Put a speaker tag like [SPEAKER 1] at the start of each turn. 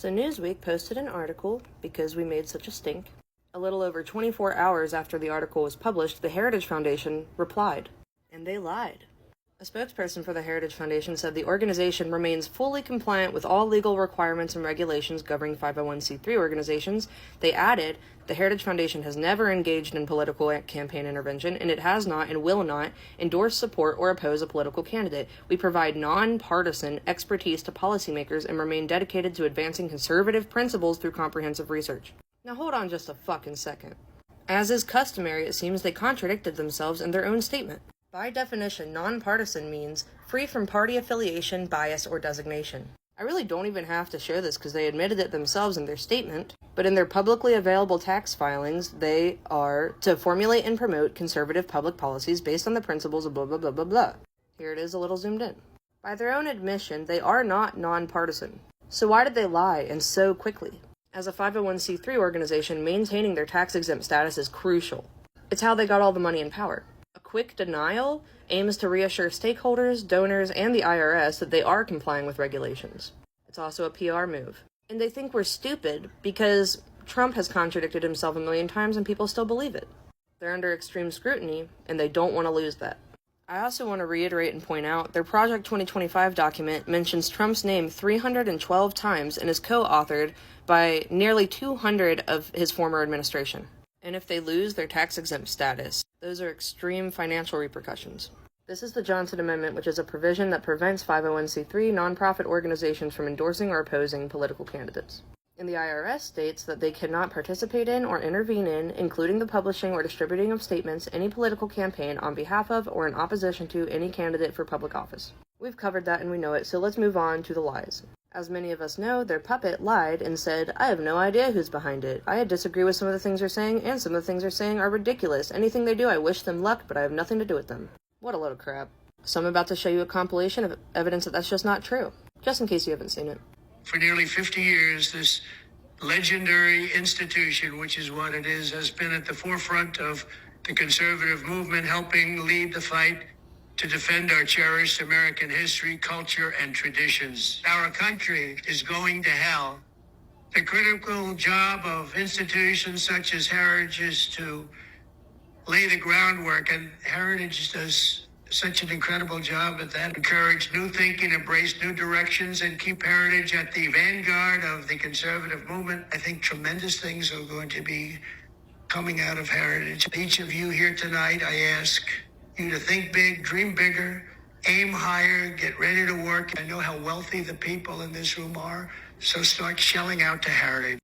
[SPEAKER 1] So Newsweek posted an article because we made such a stink. A little over 24 hours after the article was published, the Heritage Foundation replied. And they lied. A spokesperson for the Heritage Foundation said the organization remains fully compliant with all legal requirements and regulations governing 501c3 organizations. They added, the Heritage Foundation has never engaged in political campaign intervention, and it has not and will not endorse, support, or oppose a political candidate. We provide nonpartisan expertise to policymakers and remain dedicated to advancing conservative principles through comprehensive research. Now hold on just a fucking second. As is customary, it seems they contradicted themselves in their own statement. By definition, nonpartisan means free from party affiliation, bias, or designation. I really don't even have to show this because they admitted it themselves in their statement, but in their publicly available tax filings, they are to formulate and promote conservative public policies based on the principles of blah, blah, blah, blah, blah. Here it is a little zoomed in. By their own admission, they are not nonpartisan. So why did they lie, and so quickly? As a 501c3 organization, maintaining their tax-exempt status is crucial. It's how they got all the money and power. A quick denial aims to reassure stakeholders, donors, and the IRS that they are complying with regulations. It's also a PR move. And they think we're stupid because Trump has contradicted himself a million times and people still believe it. They're under extreme scrutiny, and they don't want to lose that. I also want to reiterate and point out their Project 2025 document mentions Trump's name 312 times and is co-authored by nearly 200 of his former administration. And if they lose their tax-exempt status, those are extreme financial repercussions. This is the Johnson Amendment, which is a provision that prevents 501c3 nonprofit organizations from endorsing or opposing political candidates. And the IRS states that they cannot participate in or intervene in, including the publishing or distributing of statements, any political campaign on behalf of or in opposition to any candidate for public office. We've covered that and we know it, so let's move on to the lies. As many of us know, their puppet lied and said, I have no idea who's behind it. I disagree with some of the things they're saying, and some of the things they're saying are ridiculous. Anything they do, I wish them luck, but I have nothing to do with them. What a load of crap. So I'm about to show you a compilation of evidence that that's just not true, just in case you haven't seen it.
[SPEAKER 2] For nearly 50 years, this legendary institution, which is what it is, has been at the forefront of the conservative movement, helping lead the fight to defend our cherished American history, culture, and traditions. Our country is going to hell. The critical job of institutions such as Heritage is to lay the groundwork, and Heritage does such an incredible job at that. Encourage new thinking, embrace new directions, and keep Heritage at the vanguard of the conservative movement. I think tremendous things are going to be coming out of Heritage. Each of you here tonight, I ask you to think big, dream bigger, aim higher, get ready to work. I know how wealthy the people in this room are, so start shelling out to Heritage.